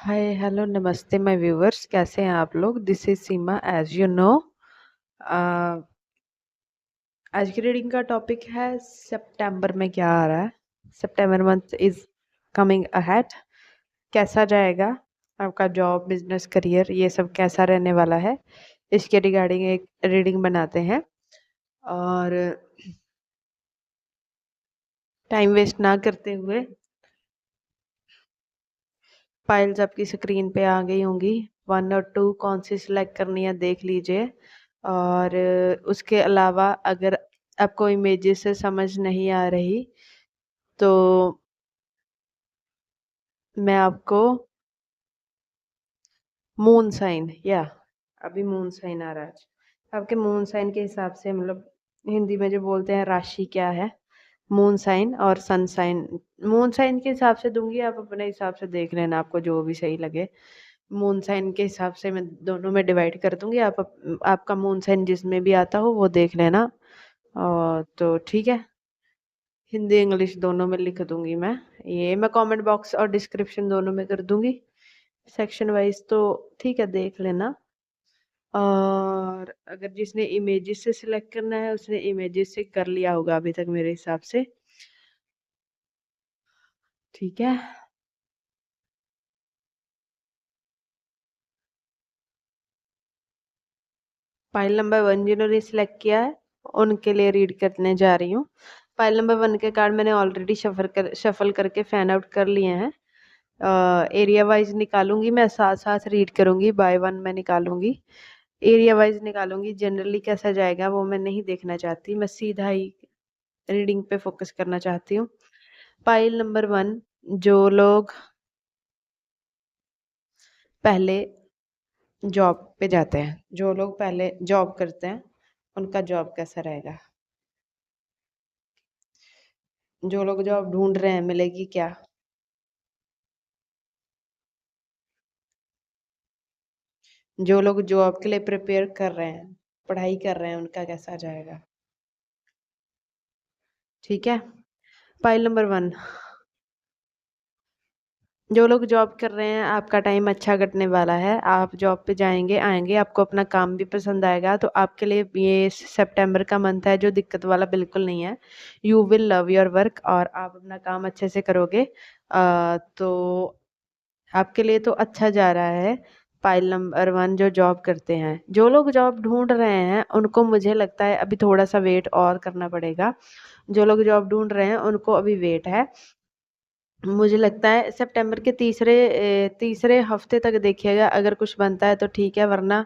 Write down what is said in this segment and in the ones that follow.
हाय hello नमस्ते my viewers, कैसे हैं आप लोग। This is Seema. As you know, आज की रीडिंग का टॉपिक है सितंबर में क्या आ रहा है। सितंबर मंथ इज कमिंग अहेड। कैसा जाएगा आपका जॉब, बिजनेस, करियर, ये सब कैसा रहने वाला है, इसके रिगार्डिंग एक रीडिंग बनाते हैं। और टाइम वेस्ट ना करते हुए फाइल्स आपकी स्क्रीन पे आ गई होंगी। 1 और 2 कौन सी सिलेक्ट करनी है देख लीजिए। और उसके अलावा अगर आपको इमेजेस से समझ नहीं आ रही तो मैं आपको मून साइन, या अभी मून साइन आ रहा है, आपके मून साइन के हिसाब से, मतलब हिंदी में जो बोलते हैं राशि क्या है, मून साइन और सन साइन। मून साइन के हिसाब से दूंगी, आप अपने हिसाब से देख लेना, आपको जो भी सही लगे। मून साइन के हिसाब से मैं दोनों में डिवाइड कर दूंगी। आपका मून साइन जिसमें भी आता हो वो देख लेना। और तो ठीक है, हिंदी इंग्लिश दोनों में लिख दूंगी मैं। ये मैं कमेंट बॉक्स और डिस्क्रिप्शन दोनों में कर दूंगी सेक्शन वाइज, तो ठीक है, देख लेना। और अगर जिसने इमेजेस से सिलेक्ट करना है उसने इमेजेस से कर लिया होगा अभी तक मेरे हिसाब से। ठीक है, फाइल नंबर 1 जिन्होंने सिलेक्ट किया है उनके लिए रीड करने जा रही हूँ। फाइल नंबर 1 के कार्ड मैंने ऑलरेडी शफल करके फैन आउट कर लिए हैं। एरिया वाइज निकालूंगी मैं, साथ साथ रीड करूंगी, बाय वन मैं निकालूंगी। एरिया वाइज निकालूंगी, जनरली कैसा जाएगा वो मैं नहीं देखना चाहती, मैं सीधा ही रीडिंग पे फोकस करना चाहती हूँ। फाइल नंबर 1, जो लोग पहले जॉब पे जाते हैं, जो लोग पहले जॉब करते हैं उनका जॉब कैसा रहेगा। जो लोग जॉब ढूंढ रहे हैं मिलेगी क्या। जो लोग जॉब के लिए प्रिपेयर कर रहे हैं, पढ़ाई कर रहे हैं, उनका कैसा जाएगा। ठीक है, फाइल नंबर 1, जो लोग जॉब कर रहे हैं आपका टाइम अच्छा कटने वाला है। आप जॉब पे जाएंगे आएंगे, आपको अपना काम भी पसंद आएगा, तो आपके लिए ये सितंबर का मंथ है जो दिक्कत वाला बिल्कुल नहीं है। You will love your work और आप अपना काम अच्छे से करोगे। तो आपके लिए तो अच्छा जा रहा है। फाइल नंबर 1, जो जॉब करते हैं, जो लोग जॉब ढूंढ रहे हैं उनको मुझे लगता है अभी थोड़ा सा वेट और करना पड़ेगा। जो लोग जॉब ढूंढ रहे हैं उनको अभी वेट है। मुझे लगता है सितंबर के तीसरे हफ्ते तक देखिएगा, अगर कुछ बनता है तो ठीक है, वरना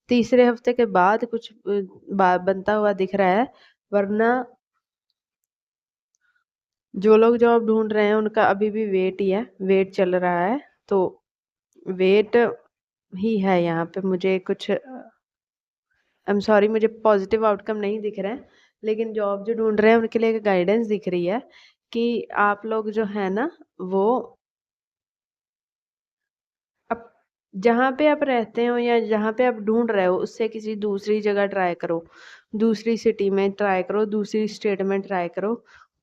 तीसरे हफ्ते के बाद कुछ बनता हुआ दिख रहा है। वरना जो लोग जॉब ढूंढ रहे हैं उनका अभी भी वेट ही है, वेट चल रहा है। तो वेट ही है यहाँ पे, मुझे कुछ आई एम सॉरी, मुझे पॉजिटिव आउटकम नहीं दिख रहे हैं। लेकिन जॉब जो ढूंढ रहे हैं उनके लिए एक गाइडेंस दिख रही है कि आप लोग जो है ना, वो अब जहाँ पे आप रहते हो या जहाँ पे आप ढूंढ रहे हो उससे किसी दूसरी जगह ट्राई करो, दूसरी सिटी में ट्राई करो, दूसरी स्टेट में ट्राई करो,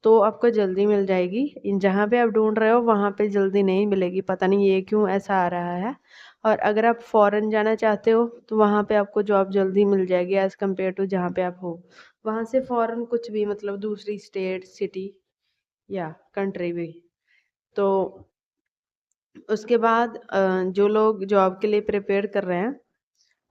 तो आपको जल्दी मिल जाएगी। जहाँ पे आप ढूंढ रहे हो वहाँ पे जल्दी नहीं मिलेगी, पता नहीं ये क्यों ऐसा आ रहा है। और अगर आप फॉरेन जाना चाहते हो तो वहाँ पे आपको जॉब जल्दी मिल जाएगी एज कम्पेयर टू जहाँ पे आप हो। वहाँ से फॉरेन कुछ भी, मतलब दूसरी स्टेट, सिटी या कंट्री भी। तो उसके बाद जो लोग जॉब के लिए प्रिपेयर कर रहे हैं,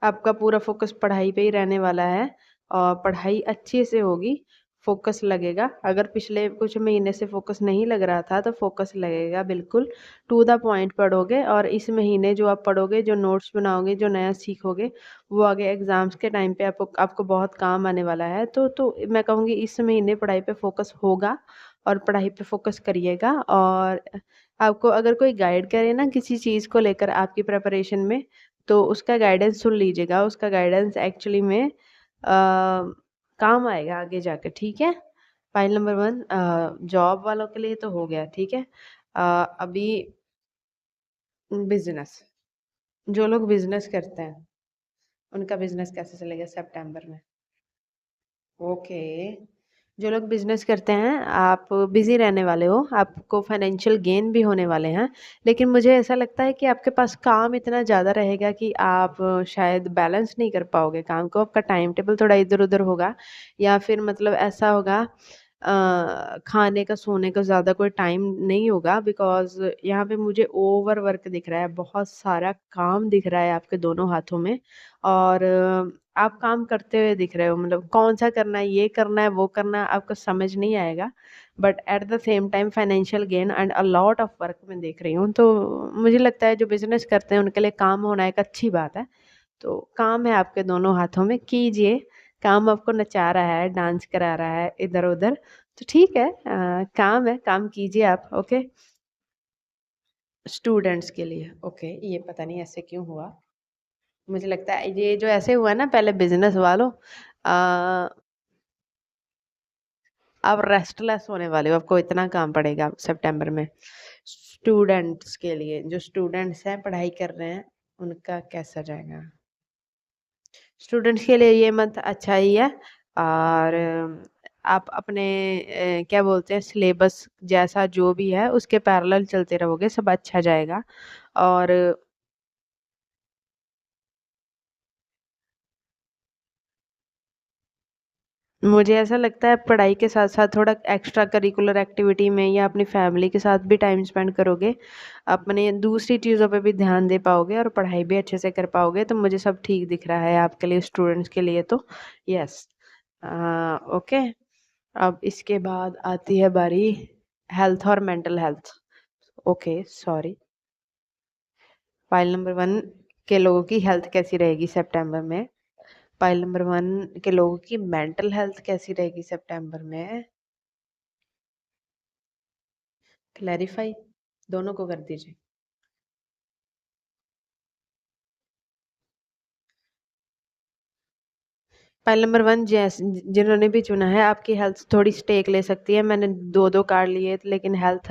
आपका पूरा फोकस पढ़ाई पे ही रहने वाला है और पढ़ाई अच्छे से होगी, फोकस लगेगा। अगर पिछले कुछ महीने से फोकस नहीं लग रहा था तो फोकस लगेगा, बिल्कुल टू द पॉइंट पढ़ोगे। और इस महीने जो आप पढ़ोगे, जो नोट्स बनाओगे, जो नया सीखोगे, वो आगे एग्जाम्स के टाइम पे आपको बहुत काम आने वाला है। तो मैं कहूँगी इस महीने पढ़ाई पे फोकस होगा और पढ़ाई पे फोकस करिएगा। और आपको अगर कोई गाइड करे ना किसी चीज़ को लेकर आपकी प्रिपरेशन में, तो उसका गाइडेंस सुन लीजिएगा, उसका गाइडेंस एक्चुअली में काम आएगा आगे जाकर। ठीक है, फाइल नंबर 1 जॉब वालों के लिए तो हो गया। ठीक है, अभी बिजनेस, जो लोग बिजनेस करते हैं उनका बिजनेस कैसे चलेगा सितंबर में। ओके, जो लोग बिज़नेस करते हैं, आप बिज़ी रहने वाले हो, आपको फाइनेंशियल गेन भी होने वाले हैं। लेकिन मुझे ऐसा लगता है कि आपके पास काम इतना ज़्यादा रहेगा कि आप शायद बैलेंस नहीं कर पाओगे काम को, आपका टाइम टेबल थोड़ा इधर-उधर होगा या फिर मतलब ऐसा होगा खाने का, सोने का ज़्यादा कोई टाइम नहीं होगा बिकॉज़ यहाँ पे मुझे ओवर वर्क दिख रहा है, बहुत सारा काम दिख रहा है आपके दोनों हाथों में और आप काम करते हुए दिख रहे हो मतलब कौन-सा करना है, ये करना है, वो करना है, आपको समझ नहीं आएगा। But at the same time financial gain and a lot of work मैं देख रही हूँ। तो मुझे लगता है जो बिज़नेस करते हैं उनके लिए काम होना एक अच्छी बात है। तो काम है आपके दोनों हाथों में, कीजिए। काम आपको नचा रहा है, डांस करा रहा है इधर-उधर, तो ठीक है काम है, काम कीजिए आप, ओके? स्टूडेंट्स के लिए, ओके, ये पता नहीं ऐसे क्यों हुआ? मुझे लगता है ये जो ऐसे हुआ ना पहले बिज़नेस वालों आप रेस्टलेस होने वाले हो, आपको इतना काम पड़ेगा सितंबर में। स्टूडेंट्स के लिए, जो स्टूडेंट्स हैं, पढ़ाई कर रहे हैं, उनका कैसा जाएगा? स्टूडेंट्स के लिए ये मंथ अच्छा ही है और आप अपने क्या बोलते हैं सिलेबस जैसा जो भी है उसके पैरेलल चलते रहोगे, सब अच्छा जाएगा और मुझे ऐसा लगता है पढ़ाई के साथ-साथ थोड़ा एक्स्ट्रा करिकुलर एक्टिविटी में या अपनी फैमिली के साथ भी टाइम स्पेंड करोगे, अपने दूसरी चीज़ों पे भी ध्यान दे पाओगे और पढ़ाई भी अच्छे से कर पाओगे, तो मुझे सब ठीक दिख रहा है आपके लिए स्टूडेंट्स के लिए तो यस। ओके, अब इसके बाद आती है बारी हेल्थ और mental health. Okay, sorry. File number 1 के लोगों की हेल्थ कैसी रहेगी सितंबर में? फाइल नंबर 1 के लोगों की मेंटल हेल्थ कैसी रहेगी सितंबर में? क्लैरिफाई दोनों को कर दीजिए। फाइल नंबर 1 जिन्होंने भी चुना है आपकी हेल्थ थोड़ी स्टेक ले सकती है। मैंने 2-2 कार्ड लिए लेकिन हेल्थ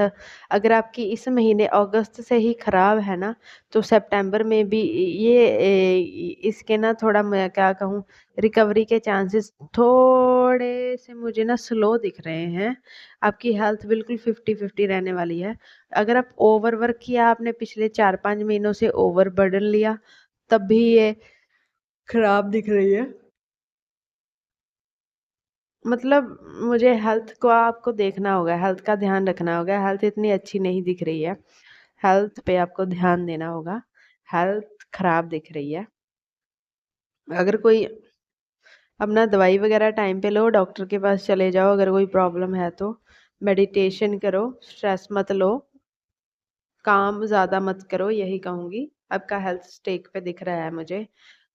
अगर आपकी इस महीने अगस्त से ही खराब है ना, तो सितंबर में भी ये इसके ना थोड़ा मैं क्या कहूँ रिकवरी के चांसेस थोड़े से मुझे ना स्लो दिख रहे हैं। आपकी हेल्थ बिल्कुल 50-50 रहने वाली है। अगर आप ओवरवर्क किया आपने पिछले 4-5 महीनों से ओवरबर्डन लिया, तब भी ये खराब दिख रही है। मतलब मुझे हेल्थ को आपको देखना होगा, हेल्थ का ध्यान रखना होगा, हेल्थ इतनी अच्छी नहीं दिख रही है। हेल्थ पे आपको ध्यान देना होगा, हेल्थ खराब दिख रही है। अगर कोई अपना दवाई वगैरह टाइम पे लो, डॉक्टर के पास चले जाओ अगर कोई प्रॉब्लम है तो। मेडिटेशन करो, स्ट्रेस मत लो, काम ज़्यादा मत करो यही कहूँगी। आपका हेल्थ स्टेक पे दिख रहा है मुझे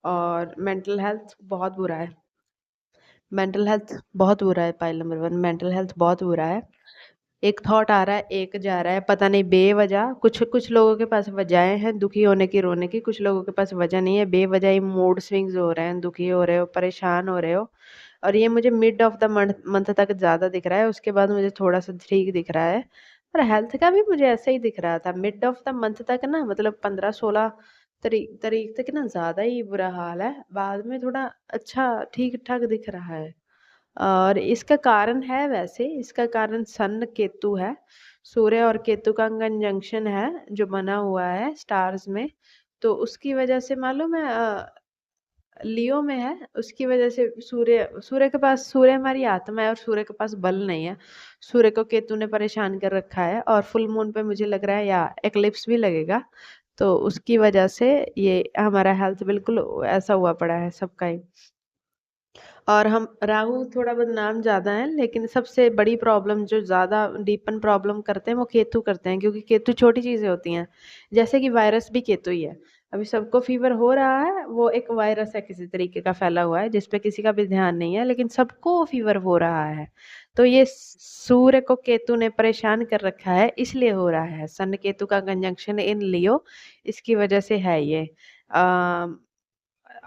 और मेंटल हेल्थ बहुत बुरा है। मेंटल हेल्थ बहुत बुरा है फाइल नंबर 1 मेंटल हेल्थ बहुत बुरा है। एक थॉट आ रहा है, एक जा रहा है, पता नहीं बेवजह कुछ कुछ लोगों के पास वजहें हैं दुखी होने की, रोने की, कुछ लोगों के पास वजह नहीं है, बेवजह ही मूड स्विंग्स हो रहे हैं, दुखी हो रहे हो, परेशान हो रहे हो और ये मुझे mid of the month month तक ज़्यादा दिख रहा है, उसके बाद मुझे थोड़ा-सा ठीक दिख रहा है और हेल्थ का भी मुझे ऐसा ही दिख रहा था। मिड ऑफ द मंथ तक ना मतलब 15-16 तारीख तक ना ज़्यादा ही बुरा हाल है, बाद में थोड़ा अच्छा ठीक-ठाक दिख रहा है। और इसका कारण है वैसे इसका कारण सन केतु है। सूर्य और केतु का कंजंक्शन है जो बना हुआ है स्टार्स में। तो उसकी वजह से मालूम है लियो में है उसकी वजह से सूर्य सूर्य के पास सूर्य हमारी आत्मा है और सूर्य के पास बल नहीं है। सूर्य को केतु ने परेशान कर रखा है और फुल मून पे मुझे लग रहा है या एक्लिप्स भी लगेगा। तो उसकी वजह से ये हमारा हेल्थ बिल्कुल ऐसा हुआ पड़ा है सबका ही। और हम राहु थोड़ा बदनाम ज़्यादा है लेकिन सबसे बड़ी प्रॉब्लम जो ज़्यादा डीपन प्रॉब्लम करते हैं वो केतु करते हैं क्योंकि केतु छोटी चीज़ें होती हैं जैसे कि वायरस भी केतु ही है। अभी सबको फीवर हो रहा है वो एक वायरस है किसी तरीके का फैला हुआ है जिस पे किसी का भी ध्यान नहीं है लेकिन सबको फीवर हो रहा है। तो ये सूर्य को केतु ने परेशान कर रखा है इसलिए हो रहा है सन केतु का कंजंक्शन इन लियो इसकी वजह से है ये।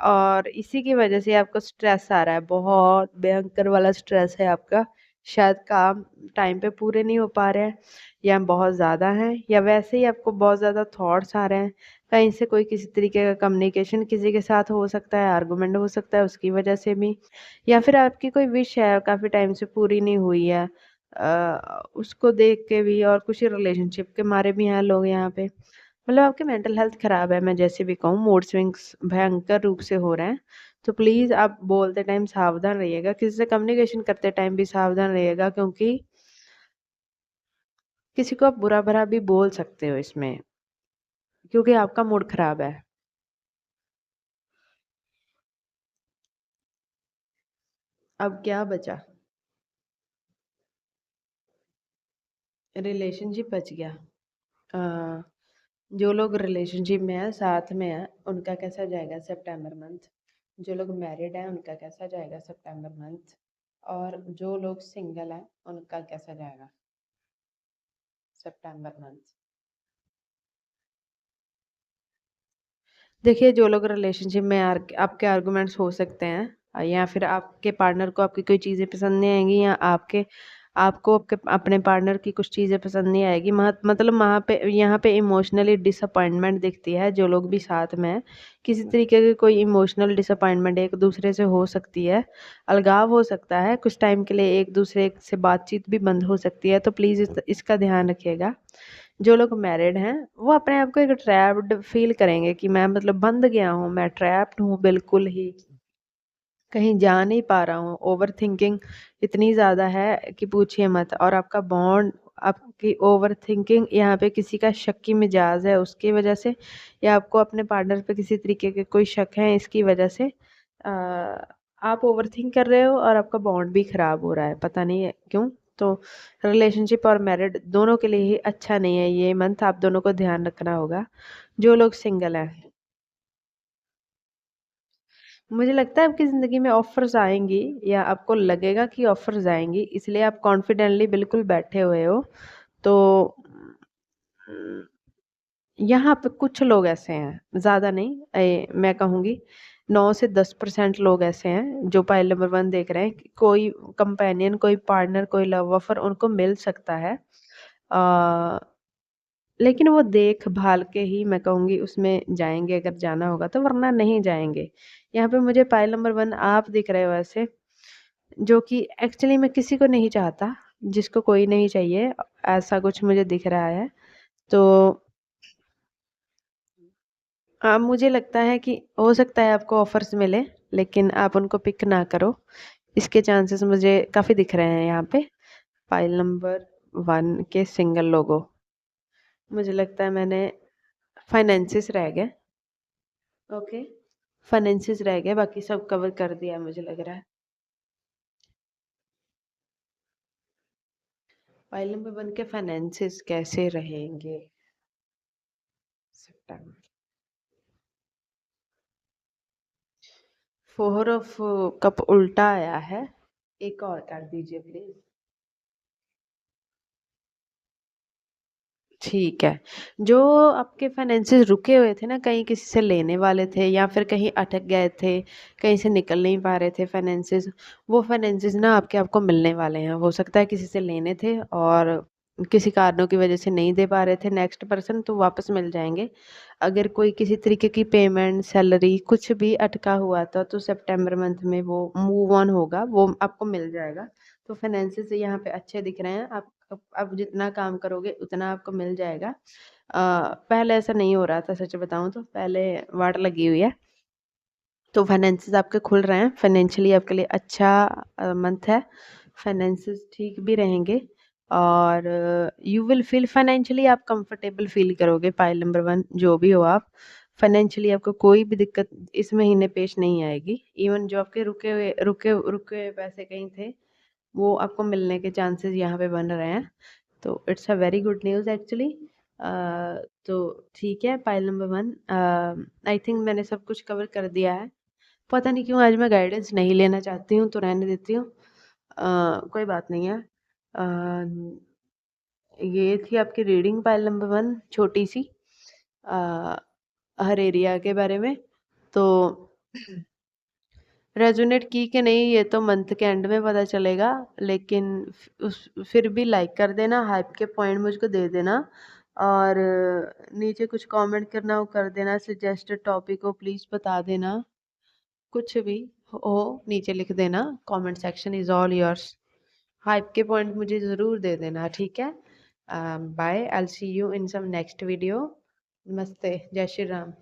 और इसी की वजह से आपको स्ट्रेस आ रहा है, बहुत भयंकर वाला स्ट्रेस है आपका। शायद काम टाइम पे पूरे नहीं हो पा रहे हैं, या बहुत ज़्यादा हैं, या वैसे ही आपको बहुत ज़्यादा थॉट्स आ रहे हैं। कहीं से कोई किसी तरीके का कम्युनिकेशन किसी के साथ हो सकता है, आर्गुमेंट हो सकता है उसकी वजह से भी, या फिर आपकी कोई विश है काफ़ी टाइम से पूरी नहीं हुई है, उसको देख के भी, और कुछ रिलेशनशिप के मारे भी हैं लोग यहाँ पे। मतलब आपकी मेंटल हेल्थ खराब है, मैं जैसे भी कहूँ, मूड स्विंग्स भयंकर रूप से हो रहे हैं। तो प्लीज़ आप बोलते टाइम सावधान रहिएगा, किसी से कम्युनिकेशन करते टाइम भी सावधान रहिएगा, क्योंकि किसी को आप बुरा भला भी बोल सकते हो इसमें, क्योंकि आपका मूड खराब है। अब क्या बचा? रिलेशनशिप बच गया। अ, जो लोग रिलेशनशिप में है, साथ में है, उनका कैसा जाएगा सितंबर मंथ? जो लोग मैरिड हैं उनका कैसा जाएगा सितंबर मंथ? और जो लोग सिंगल हैं उनका कैसा जाएगा सितंबर मंथ? देखिए, जो लोग रिलेशनशिप में आपके आर्गुमेंट्स हो सकते हैं, या फिर आपके पार्टनर को आपकी कोई चीज़ें पसंद नहीं आएंगी, या आपको आपके अपने पार्टनर की कुछ चीज़ें पसंद नहीं आएगी, मतलब वहाँ पे यहाँ पे इमोशनली डिसअपॉइंटमेंट दिखती है। जो लोग भी साथ में हैं, किसी तरीके की कोई इमोशनल डिसअपॉइंटमेंट एक दूसरे से हो सकती है, अलगाव हो सकता है, कुछ टाइम के लिए एक दूसरे से बातचीत भी बंद हो सकती है। तो प्लीज़ इसका ध्यान रखिएगा। जो लोग मैरिड हैं वो अपने आप को एक ट्रैप्ड फील करेंगे कि मैं मतलब बंध गया हूँ, मैं ट्रैप्ड हूँ बिल्कुल ही, कहीं जा नहीं पा रहा हूँ, ओवर थिंकिंग इतनी ज़्यादा है कि पूछिए मत। और आपका बॉन्ड, आपकी ओवर थिंकिंग यहाँ पे किसी का शक्की मिजाज है उसकी वजह से, या आपको अपने पार्टनर पे किसी तरीके के कोई शक है इसकी वजह से, आप ओवर थिंक कर रहे हो, और आपका बॉन्ड भी खराब हो रहा है, पता नहीं है क्यों। तो रिलेशनशिप और मैरिड दोनों के लिए ही अच्छा नहीं है ये मंथ, आप दोनों को ध्यान रखना होगा। जो लोग सिंगल हैं, मुझे लगता है आपकी ज़िंदगी में ऑफ़र्स आएँगी, या आपको लगेगा कि ऑफ़र्स आएँगी, इसलिए आप कॉन्फिडेंटली बिल्कुल बैठे हुए हो। तो उम, यहाँ पे कुछ लोग ऐसे हैं, ज़्यादा नहीं, मैं कहूँगी 9 से 10% लोग ऐसे हैं जो पाइल नंबर 1 देख रहे हैं कि कोई कंपेनियन, कोई पार्टनर, कोई लव ऑफ़र उनको मिल सकता है। अ, लेकिन वो देख-भाल के ही मैं कहूँगी उसमें जाएँगे, अगर जाना होगा तो, वरना नहीं जाएँगे। यहाँ पे मुझे पाइल नंबर 1 आप दिख रहे हो ऐसे, जो कि एक्चुअली में किसी को नहीं चाहता, जिसको कोई नहीं चाहिए, ऐसा कुछ मुझे दिख रहा है। तो मुझे लगता है कि हो सकता है आपको ऑफ़र्स मिले, लेकिन आप उनको पिक ना करो। इसके चांसेस मुझे काफ़ी दिख रहे हैं यहाँ पे, पाइल नंबर 1 के सिंगल लोगों। मुझे लगता है मैंने फाइनेंसिस रह गए। ओके, फाइनेंसिस रह गए, बाकी सब कवर कर दिया मुझे लग रहा है। पाइल नंबर 1 के फाइनेंसिस कैसे रहेंगे सितंबर? फोर ऑफ कप उल्टा आया है, एक और कर दीजिए प्लीज। ठीक है। जो आपके फाइनेंसेस रुके हुए थे ना, कहीं किसी से लेने वाले थे, या फिर कहीं अटक गए थे, कहीं से निकल नहीं पा रहे थे फाइनेंसेस, वो फाइनेंसेस ना आपके आपको मिलने वाले हैं। हो सकता है किसी से लेने थे और किसी कारणों की वजह से नहीं दे पा रहे थे नेक्स्ट पर्सन, तो वापस मिल जाएंगे। अगर कोई किसी तरीके की पेमेंट, सैलरी कुछ भी अटका हुआ था, तो सितंबर मंथ में वो मूव ऑन होगा, वो आपको मिल जाएगा। तो फाइनेंसेस यहाँ पे अच्छे दिख रहे हैं। आप जितना काम करोगे उतना आपको मिल जाएगा। पहले ऐसा नहीं हो रहा था, सच बताऊँ तो पहले वाट लगी हुई है। तो फाइनेंसेस आपके खुल रहे हैं, फाइनेंशियली आपके लिए अच्छा मंथ है। फाइनेंसेस ठीक भी रहेंगे, और यू विल फील फाइनेंशियली आप कंफर्टेबल फील करोगे। पाइल नंबर 1 जो भी हो आप, फाइनेंशियली आपको कोई भी दिक्कत इस महीने पेश नहीं आएगी। इवन जो आपके रुके हुए पैसे कहीं थे, वो आपको मिलने के चांसेस यहाँ पे बन रहे हैं। तो it's a very good news actually. तो ठीक है, पाइल नंबर 1, आई थिंक मैंने सब कुछ कवर कर दिया है। पता नहीं क्यों आज मैं गाइडेंस नहीं लेना चाहती हूँ, तो रहने देती हूँ। कोई बात नहीं है। ये थी आपकी रीडिंग पाइल नंबर 1, छोटी सी, अ, हर एरिया के बारे में। तो रेजोनेट की कि नहीं ये तो मंथ के एंड में पता चलेगा, लेकिन फिर भी लाइक कर देना, हाइप के पॉइंट मुझको दे देना, और नीचे कुछ कमेंट करना हो कर देना, सजेस्टेड टॉपिक हो प्लीज़ बता देना, कुछ भी हो नीचे लिख देना, comment section is all yours. Hype के पॉइंट मुझे ज़रूर दे देना, ठीक है? Bye, I will see you in some next video. नमस्ते, जय श्री राम।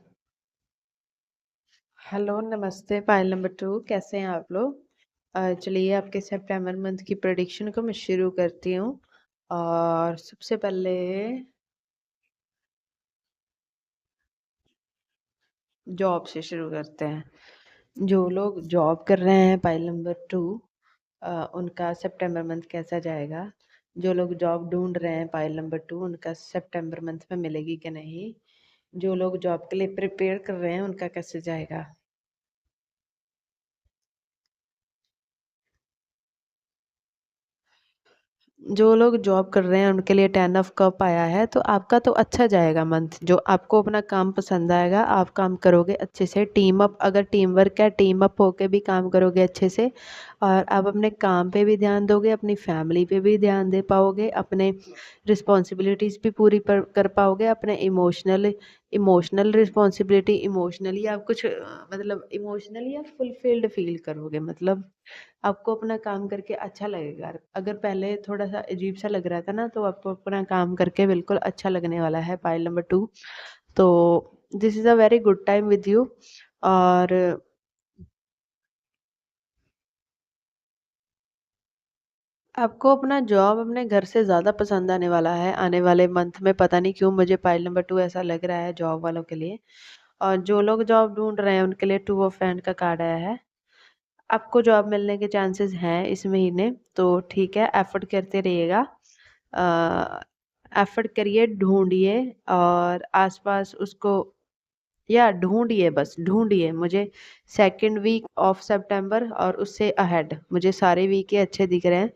हेलो, नमस्ते पाइल नंबर 2, कैसे हैं आप लोग? चलिए आपके सितंबर मंथ की प्रेडिक्शन को मैं शुरू करती हूँ। और सबसे पहले जॉब से शुरू करते हैं। जो लोग जॉब कर रहे हैं पाइल नंबर 2, उनका सितंबर मंथ कैसा जाएगा? जो लोग जॉब ढूंढ रहे हैं पाइल नंबर 2, उनका सितंबर मंथ में मिलेगी कि नहीं? जो लोग जॉब के लिए प्रिपेयर कर रहे हैं उनका कैसे जाएगा? जो लोग जॉब कर रहे हैं उनके लिए 10 ऑफ कप आया है, तो आपका तो अच्छा जाएगा मंथ। जो आपको अपना काम पसंद आएगा, आप काम करोगे अच्छे से, टीम अप, अगर टीम वर्क है टीम अप होके भी काम करोगे अच्छे से, और आप अपने काम पे भी ध्यान दोगे, अपनी फैमिली पे भी ध्यान दे पाओगे, अपने रिस्पॉन्सिबिलिटीज़ भी पूरी कर पाओगे, अपने इमोशनल इमोशनल रिस्पॉन्सिबिलिटी, इमोशनली आप कुछ मतलब इमोशनली आप फुलफिल्ड फील करोगे, मतलब आपको अपना काम करके अच्छा लगेगा। अगर पहले थोड़ा-सा अजीब-सा लग रहा था ना, तो आपको अपना काम करके बिल्कुल अच्छा लगने वाला है पाइल नंबर 2। तो this is a very good time with you. और आपको अपना जॉब अपने घर से ज़्यादा पसंद आने वाला है आने वाले मंथ में, पता नहीं क्यों मुझे पाइल नंबर 2 ऐसा लग रहा है जॉब वालों के लिए। और जो लोग जॉब ढूँढ रहे हैं उनके लिए 2 ऑफ हैंड का कार्ड आया है। आपको जॉब मिलने के चांसेस हैं इस महीने, तो ठीक है, एफर्ट करते रहिएगा। एफर्ट करिए, ढूँढिए, और आस-पास उसको या ढूँढिए, बस ढूँढिए। मुझे सेकंड वीक ऑफ सितंबर और उससे अहेड मुझे सारे वीक ही अच्छे दिख रहे हैं।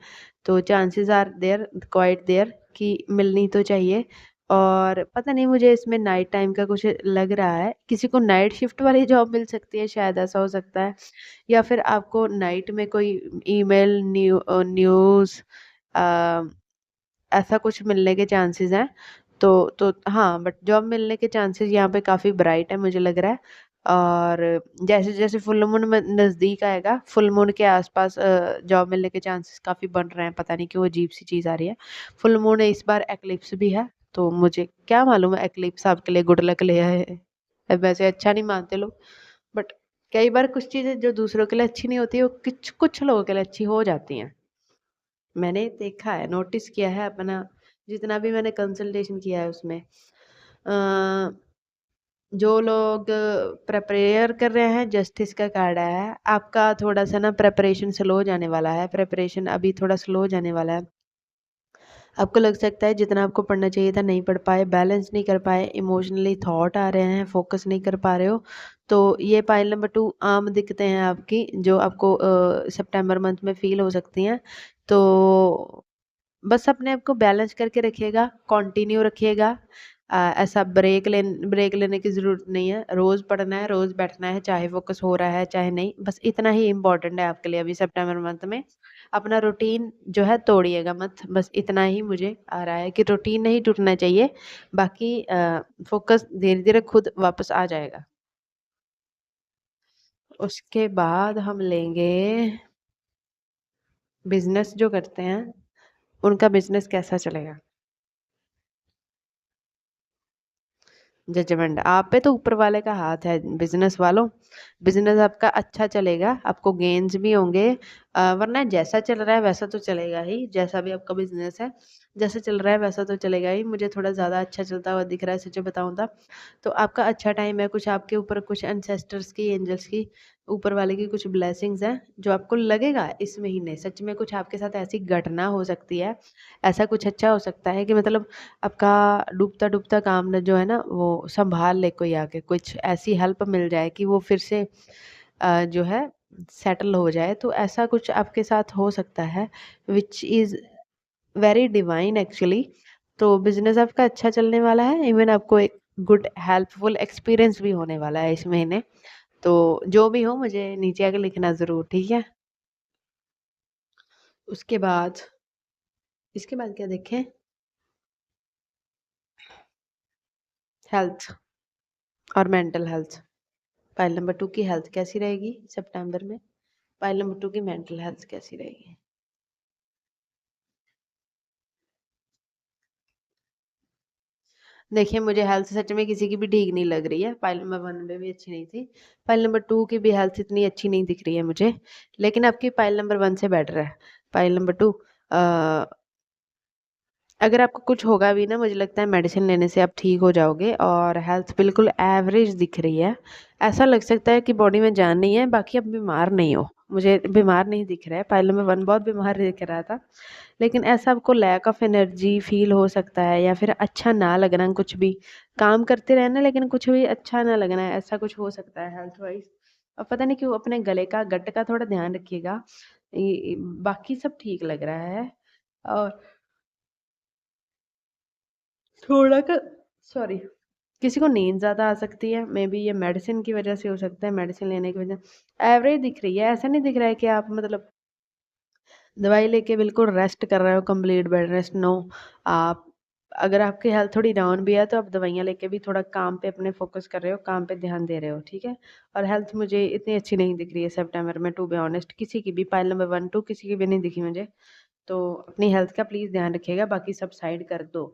तो chances are there, quite there, कि मिलनी तो चाहिए। और पता नहीं मुझे इसमें नाइट टाइम का कुछ लग रहा है, किसी को नाइट शिफ्ट वाली जॉब मिल सकती है, शायद ऐसा हो सकता है। या फिर आपको नाइट में कोई ईमेल, न्यूज़, अ, ऐसा कुछ मिलने के चांसेस हैं। तो हाँ, बट जॉब मिलने के चांसेस यहाँ पे काफ़ी ब्राइट है मुझे लग रहा है। और जैसे-जैसे फुल मून में नज़दीक आएगा, फुल मून के आस-पास जॉब मिलने के चांसेस काफ़ी बढ़ रहे हैं, पता नहीं क्यों अजीब-सी चीज़ आ रही है। फुल मून है, इस बार एक्लिप्स भी है, तो मुझे क्या मालूम है एक्लिप्स आपके लिए गुड लक ले आए। वैसे अच्छा नहीं मानते लोग, बट कई बार कुछ चीज़ें जो दूसरों के लिए अच्छी नहीं होती, वो कुछ कुछ लोगों के लिए अच्छी हो जाती हैं। मैंने देखा है, नोटिस किया है, अपना जितना भी मैंने कंसल्टेशन किया है उसमें। अ, जो लोग प्रिपेयर कर रहे हैं, जस्टिस का कार्ड आया है। आपका थोड़ा-सा ना प्रिपरेशन स्लो हो जाने वाला है, प्रिपरेशन अभी थोड़ा स्लो हो जाने वाला है। आपको लग सकता है जितना आपको पढ़ना चाहिए था नहीं पढ़ पाए, बैलेंस नहीं कर पाए, इमोशनली थॉट आ रहे हैं, फोकस नहीं कर पा रहे हो। तो ये पाइल नंबर 2 आम दिक्कतें हैं आपकी, जो आपको सितंबर मंथ में फ़ील हो सकती हैं। तो बस अपने आप को बैलेंस करके रखिएगा, कंटिन्यू रखिएगा। ऐसा ब्रेक लेने की ज़रूरत नहीं है, रोज़ पढ़ना है, रोज़ बैठना है, चाहे फ़ोकस हो रहा है, चाहे नहीं, बस इतना ही इम्पोर्टेंट है आपके लिए अभी सितंबर मंथ में। अपना रूटीन जो है तोड़िएगा मत, बस इतना ही मुझे आ रहा है कि रूटीन नहीं टूटना चाहिए, बाकी फ़ोकस धीरे-धीरे खुद वापस आ जाएगा। उसके बाद हम लेंगे बिज़नेस जो करते हैं, उनका बिज़नेस कैसा चलेगा? जजमेंट आप पे तो ऊपर वाले का हाथ है बिजनेस वालों। बिजनेस आपका अच्छा चलेगा, आपको गेन्स भी होंगे। वरना जैसा चल रहा है वैसा तो चलेगा ही, जैसा भी आपका बिजनेस है जैसा चल रहा है वैसा तो चलेगा ही। मुझे थोड़ा ज़्यादा अच्छा चलता हुआ दिख रहा है सच बताऊँ तो आपका अच्छा टाइम है। कुछ आपके ऊपर कुछ एंसेस्टर्स की, एंजल्स की, ऊपर वाले की कुछ ब्लेसिंग्स हैं जो आपको लगेगा इस महीने सच में कुछ आपके साथ ऐसी घटना हो सकती है, ऐसा कुछ अच्छा हो सकता है कि मतलब आपका डूबता-डूबता काम न जो है ना वो सँभाल ले कोई आके, कुछ ऐसी हेल्प मिल जाए कि वो फिर से जो है सेटल हो जाए, तो ऐसा कुछ आपके साथ हो सकता है which is very divine actually. तो बिज़नेस आपका अच्छा चलने वाला है, इवन आपको एक गुड हेल्पफुल एक्सपीरियंस भी होने वाला है इस महीने। तो जो भी हो मुझे नीचे आके लिखना ज़रूर, ठीक है? उसके बाद इसके बाद क्या देखें? हेल्थ और मेंटल हेल्थ। फाइल नंबर 2 की हेल्थ कैसी रहेगी सितंबर में? फाइल नंबर 2 की मेंटल हेल्थ कैसी रहेगी? देखिए, मुझे हेल्थ सच में किसी की भी ठीक नहीं लग रही है। फाइल नंबर 1 में भी अच्छी नहीं थी। फाइल नंबर 2 की भी हेल्थ इतनी अच्छी नहीं दिख रही है मुझे। लेकिन आपकी फाइल नंबर 1 से बेटर है। फाइल नंबर 2 अ, अगर आपको कुछ होगा भी ना, मुझे लगता है मेडिसिन लेने से आप ठीक हो जाओगे और हेल्थ बिल्कुल एवरेज दिख रही है। ऐसा लग सकता है कि बॉडी में जान नहीं है, बाकी आप बीमार नहीं हो। मुझे बीमार नहीं दिख रहा है। फाइल नंबर 1 बहुत बीमार दिख रहा था। लेकिन ऐसा आपको लैक ऑफ एनर्जी फील हो सकता है या फिर अच्छा ना लगना कुछ भी। काम करते रहना लेकिन कुछ भी अच्छा ना लगना है, ऐसा कुछ हो सकता है हेल्थ वाइज़। और पता नहीं क्यों अपने गले का, गट का थोड़ा ध्यान रखिएगा। बाकी सब ठीक लग रहा है। और थोड़ा का सॉरी किसी को नींद ज़्यादा आ सकती है, मे बी ये मेडिसिन की वजह से हो सकता है, मेडिसिन लेने की वजह। एवरेज दिख रही है, ऐसा नहीं दिख रहा है कि आप मतलब दवाई लेके बिल्कुल रेस्ट कर रहे हो, कंप्लीट बेड रेस्ट, नो। आप अगर आपकी हेल्थ थोड़ी डाउन भी है तो आप दवाइयाँ लेके भी थोड़ा काम पे अपने फोकस कर रहे हो, काम पे ध्यान दे रहे हो, ठीक है? और हेल्थ मुझे इतनी अच्छी नहीं दिख रही है सितंबर में, टू बी ऑनेस्ट। किसी की भी फाइल नंबर 1 2 किसी की भी नहीं दिखी मुझे। तो अपनी हेल्थ का प्लीज़ ध्यान रखिएगा, बाकी सब साइड कर दो।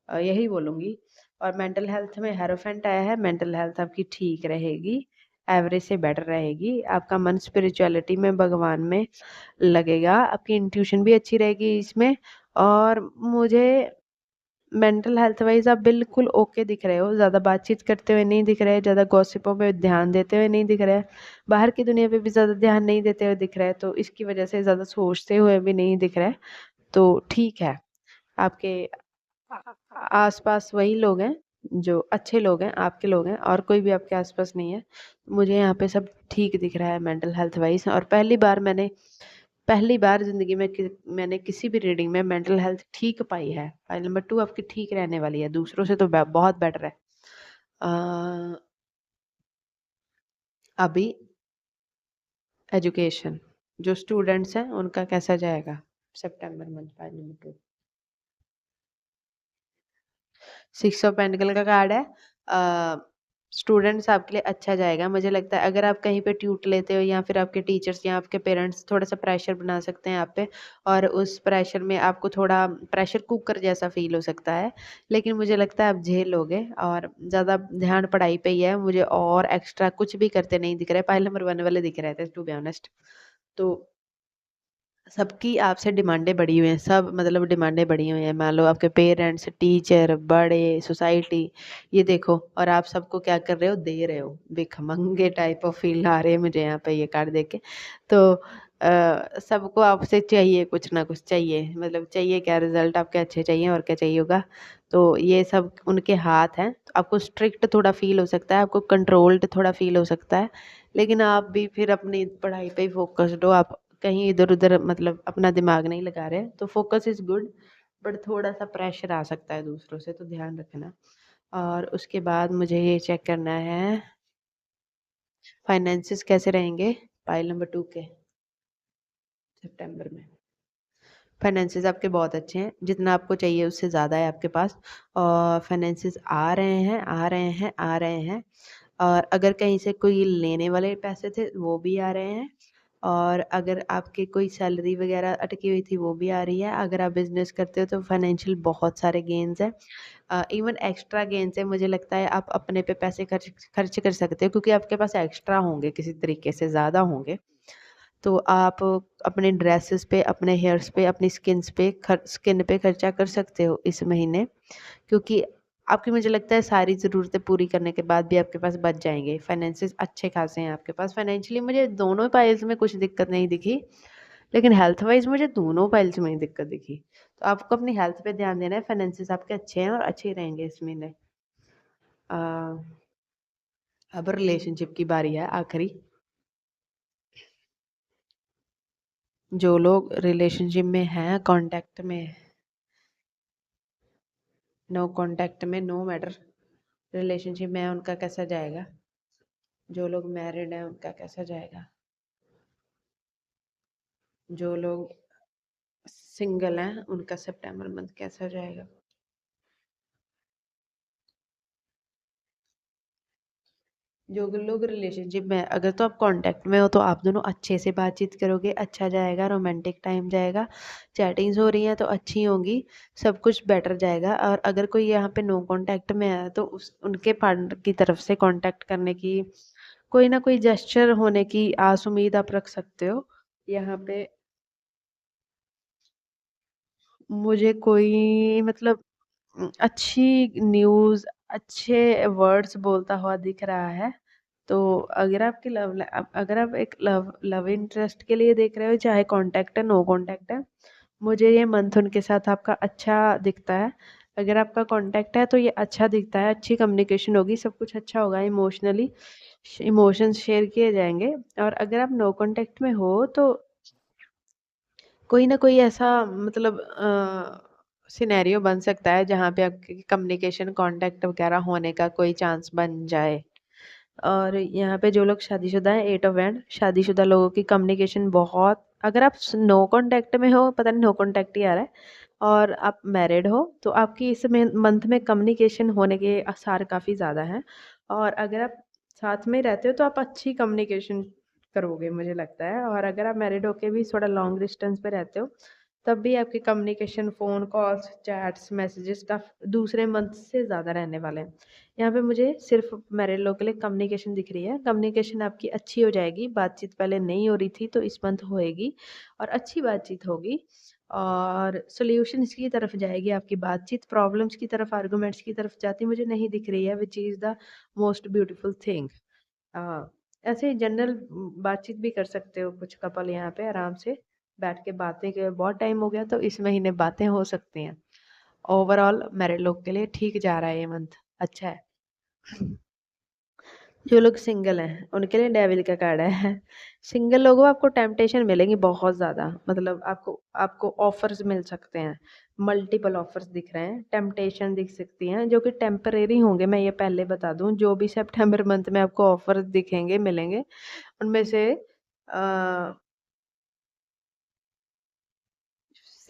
यही बोलूँगी। और मेंटल हेल्थ में हीरोफेंट आया है, मेंटल हेल्थ आपकी ठीक रहेगी, एवरेज से बेटर रहेगी। आपका मन स्पिरिचुअलिटी में, भगवान में लगेगा, आपकी इंट्यूशन भी अच्छी रहेगी इसमें। और मुझे मेंटल हेल्थ वाइज आप बिल्कुल ओके दिख रहे हो, ज़्यादा बातचीत करते हुए नहीं दिख रहे, ज़्यादा गॉसिपों पे ध्यान देते हुए नहीं दिख रहे, बाहर की दुनिया पे भी ज़्यादा ध्यान नहीं देते हुए दिख रहे हैं, तो इसकी वजह से ज़्यादा सोचते हुए भी नहीं दिख रहा है। तो ठीक है, आपके आसपास वही लोग हैं जो अच्छे लोग हैं, आपके लोग हैं, और कोई भी आपके आसपास नहीं है। मुझे यहाँ पे सब ठीक दिख रहा है मेंटल हेल्थ वाइज। और पहली बार ज़िंदगी में मैंने किसी भी रीडिंग में मेंटल हेल्थ ठीक पाई है। फाइल नंबर 2 आपकी ठीक रहने वाली है, दूसरों से तो बहुत बेटर है। अ, अभी एजुकेशन, जो स्टूडेंट्स हैं उनका कैसा जाएगा सितंबर month? File number 2 6 of pentacle का कार्ड है। स्टूडेंट्स आपके लिए अच्छा जाएगा। मुझे लगता है अगर आप कहीं पे ट्यूट लेते हो या फिर आपके टीचर्स या आपके पेरेंट्स थोड़ा-सा प्रेशर बना सकते हैं आप पे, और उस प्रेशर में आपको थोड़ा प्रेशर कुकर जैसा फ़ील हो सकता है। लेकिन मुझे लगता है आप झेल लोगे और ज़्यादा ध्यान पढ़ाई पे ही है। मुझे और एक्स्ट्रा कुछ भी करते नहीं दिख रहे। फाइल नंबर 1 वाले दिख रहे थे टू बी ऑनेस्ट। तो सबकी आपसे डिमांडें बढ़ी हुई हैं, सब मतलब डिमांडें बढ़ी हुई हैं। मान लो आपके पेरेंट्स, टीचर, बड़े, सोसाइटी, ये देखो, और आप सबको क्या कर रहे हो? दे रहे हो। भिखमंगे टाइप ऑफ फ़ील आ रहे हैं मुझे यहाँ पे ये कार्ड देख के। तो सबको आपसे चाहिए, कुछ ना कुछ चाहिए। मतलब चाहिए क्या? रिज़ल्ट आपके अच्छे चाहिए, और क्या चाहिए होगा? तो ये सब उनके हाथ हैं। तो आपको स्ट्रिक्ट थोड़ा फ़ील हो सकता है, आपको कंट्रोल्ड थोड़ा फ़ील हो सकता है। लेकिन आप भी फिर अपनी पढ़ाई पे ही फ़ोकस्ड हो, आप कहीं इधर-उधर मतलब अपना दिमाग नहीं लगा रहे, तो फ़ोकस इज़ गुड, बट थोड़ा-सा प्रेशर आ सकता है दूसरों से, तो ध्यान रखना। और उसके बाद मुझे ये चेक करना है, फाइनेंसेस कैसे रहेंगे फाइल नंबर 2 के सितंबर में। फाइनेंसेस आपके बहुत अच्छे हैं, जितना आपको चाहिए उससे ज़्यादा है आपके पास। और फाइनेंसेस आ रहे हैं, आ रहे हैं, आ रहे हैं। और अगर कहीं से कोई लेने वाले पैसे थे, वो भी आ रहे हैं। और अगर आपकी कोई सैलरी वगैरह अटकी हुई थी, वो भी आ रही है। अगर आप बिज़नेस करते हो तो फाइनेंशियल बहुत सारे गेन्स हैं। इवन एक्स्ट्रा गेन्स हैं। मुझे लगता है आप अपने पे पैसे खर्च खर्च कर सकते हो, क्योंकि आपके पास एक्स्ट्रा होंगे, किसी तरीके से ज़्यादा होंगे। तो आप अपने ड्रेसेस पे, अपने हेयर्स पे, अपनी स्किन पे खर्चा कर सकते हो इस महीने, क्योंकि आपकी मुझे लगता है सारी ज़रूरतें पूरी करने के बाद भी आपके पास बच जाएँगे। फाइनेंसेस अच्छे खासे हैं आपके पास। फाइनेंशियली मुझे दोनों फाइल्स में कुछ दिक्कत नहीं दिखी, लेकिन हेल्थ वाइज़ मुझे दोनों फाइल्स में ही दिक्कत दिखी। तो आपको अपनी हेल्थ पे ध्यान देना है। फाइनेंसेस आपके अच्छे हैं और अच्छे ही रहेंगे इस महीने। अ, अब रिलेशनशिप की बारी है, आखिरी। जो लोग रिलेशनशिप में हैं, कॉन्टैक्ट में, नो कॉन्टैक्ट में, नो मैटर, रिलेशनशिप में है, उनका कैसा जाएगा? जो लोग मैरिड हैं उनका कैसा जाएगा, जो लोग सिंगल हैं उनका सितंबर मंथ कैसा जाएगा। जो लोग रिलेशनशिप में हैं, अगर तो आप कांटेक्ट में हो तो आप दोनों अच्छे से बातचीत करोगे, अच्छा जाएगा, रोमांटिक टाइम जाएगा, चैटिंग्स हो रही हैं तो अच्छी होंगी, सब कुछ बेटर जाएगा। और अगर कोई यहाँ पे नो कांटेक्ट में है तो उस उनके पार्टनर की तरफ से कांटेक्ट करने की कोई ना कोई जेस्चर होने की आस उम्मीद आप रख सकते हो। यहाँ पे मुझे कोई मतलब अच्छी न्यूज़, अच्छे वर्ड्स बोलता हुआ दिख रहा है। तो अगर आपकी अगर आप एक लव लव इंटरेस्ट के लिए देख रहे हो, चाहे कॉन्टैक्ट है, नो कॉन्टैक्ट है, मुझे ये मंथ उनके साथ आपका अच्छा दिखता है। अगर आपका कॉन्टैक्ट है तो ये अच्छा दिखता है, अच्छी कम्युनिकेशन होगी, सब कुछ अच्छा होगा, इमोशनली इमोशंस शेयर किए जाएँगे। और अगर आप नो कॉन्टैक्ट में हो तो कोई ना कोई ऐसा मतलब सिनेरियो बन सकता है जहाँ पे आपकी कम्युनिकेशन कांटेक्ट वगैरह होने का कोई चांस बन जाए। और यहाँ पे जो लोग शादीशुदा हैं, 8 ऑफ हैंड, शादीशुदा लोगों की कम्युनिकेशन बहुत, अगर आप नो कांटेक्ट में हो, पता नहीं नो कांटेक्ट ही आ रहा है, और आप मैरिड हो तो आपकी इस मंथ में कम्युनिकेशन होने के आसार काफ़ी ज़्यादा हैं। और अगर आप साथ में रहते हो तो आप अच्छी कम्युनिकेशन करोगे मुझे लगता है। और अगर आप मैरिड होके भी थोड़ा लॉन्ग डिस्टेंस पे रहते हो तब भी आपकी communication, phone calls, chats, messages का दूसरे मंथ से ज़्यादा रहने वाले हैं। यहाँ पे मुझे सिर्फ मैरिड लोग के लिए कम्युनिकेशन दिख रही है। कम्युनिकेशन आपकी अच्छी हो जाएगी, बातचीत पहले नहीं हो रही थी तो इस मंथ होएगी और अच्छी बातचीत होगी और सॉल्यूशंस की तरफ जाएगी आपकी बातचीत, प्रॉब्लम्स की तरफ, आर्गुमेंट्स की तरफ जाती मुझे नहीं दिख रही है, which is the most beautiful thing. हाँ, ऐसे जनरल बातचीत भी कर सकते हो कुछ कपल यहाँ पे आराम से बैठ के बातें के, बहुत टाइम हो गया तो इस महीने बातें हो सकती हैं। ओवरऑल मैरिड लोग के लिए ठीक जा रहा है ये मंथ, अच्छा है। जो लोग सिंगल हैं उनके लिए डेविल का कार्ड है। सिंगल लोगों आपको टेम्पटेशन मिलेंगी बहुत ज़्यादा, मतलब आपको आपको ऑफर्स मिल सकते हैं, मल्टीपल ऑफर्स दिख रहे हैं, टेम्पटेशन दिख सकती हैं जो कि टेम्परेरी होंगे, मैं ये पहले बता दूं। जो भी सितंबर मंथ में आपको ऑफर्स दिखेंगे, मिलेंगे, उनमें से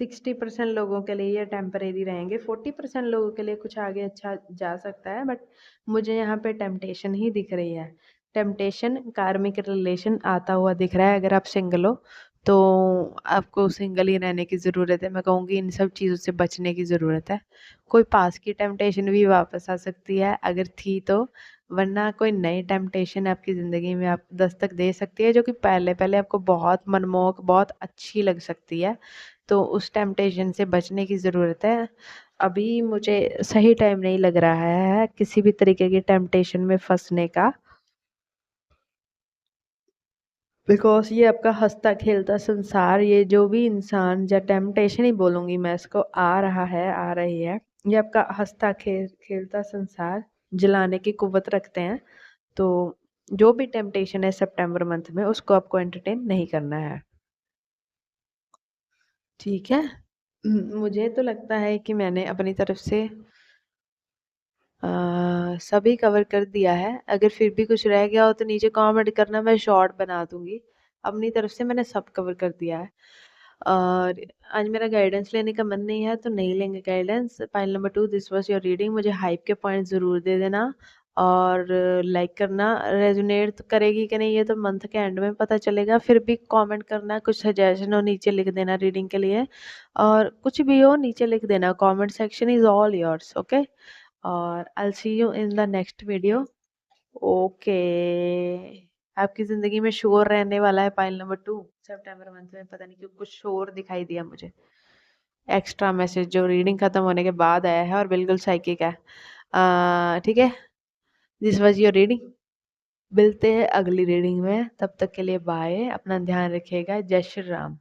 60% लोगों के लिए ये टेम्परेरी रहेंगे, 40% लोगों के लिए कुछ आगे अच्छा जा सकता है, बट मुझे यहाँ पे टेम्पटेशन ही दिख रही है। टेम्पटेशन, कार्मिक रिलेशन आता हुआ दिख रहा है। अगर आप सिंगल हो तो आपको सिंगल ही रहने की ज़रूरत है, मैं कहूँगी इन सब चीज़ों से बचने की ज़रूरत है। कोई पास की टेम्पटेशन भी वापस आ सकती है अगर थी तो, वरना कोई नई टेम्पटेशन आपकी ज़िंदगी में आप दस्तक दे सकती है जो कि पहले पहले आपको बहुत मनमोहक, बहुत अच्छी लग सकती है। तो उस टेम्पटेशन से बचने की ज़रूरत है। अभी मुझे सही टाइम नहीं लग रहा है किसी भी तरीके की टेम्पटेशन में फँसने का, बिकॉज़ ये आपका हँसता-खेलता संसार, ये जो भी इंसान, या टेम्पटेशन ही बोलूँगी मैं इसको, आ रहा है, आ रही है, ये आपका हँसता खेलता संसार जलाने की कुव्वत रखते हैं। तो जो भी टेम्पटेशन है सितंबर मंथ में उसको आपको एंटरटेन नहीं करना है। ठीक है? मुझे तो लगता है कि मैंने अपनी तरफ से सभी कवर कर दिया है। अगर फिर भी कुछ रह गया हो तो नीचे कमेंट करना, मैं शॉर्ट बना दूँगी। अपनी तरफ से मैंने सब कवर कर दिया है। और आज मेरा गाइडेंस लेने का मन नहीं है तो नहीं लेंगे guidance. File number 2, this was your reading. मुझे हाइप के पॉइंट ज़रूर दे देना और लाइक करना। रेज़ोनेट तो करेगी कि नहीं ये तो मंथ के एंड में पता चलेगा। फिर भी कमेंट करना, कुछ सजेशन हो नीचे लिख देना रीडिंग के लिए, और कुछ भी हो नीचे लिख देना। Comment section is all yours, okay? और I will see you in the next video. Okay, आपकी ज़िंदगी में शोर रहने वाला है पाइल नंबर 2। सितंबर मंथ में पता नहीं क्यों कुछ शोर दिखाई दिया मुझे। एक्स्ट्रा मैसेज जो रीडिंग खत्म होने के बाद आया है और बिल्कुल साइकिक है। ठीक है, दिस वाज योर रीडिंग। मिलते हैं अगली रीडिंग में, तब तक के लिए बाय, अपना ध्यान रखिएगा। जय श्री राम।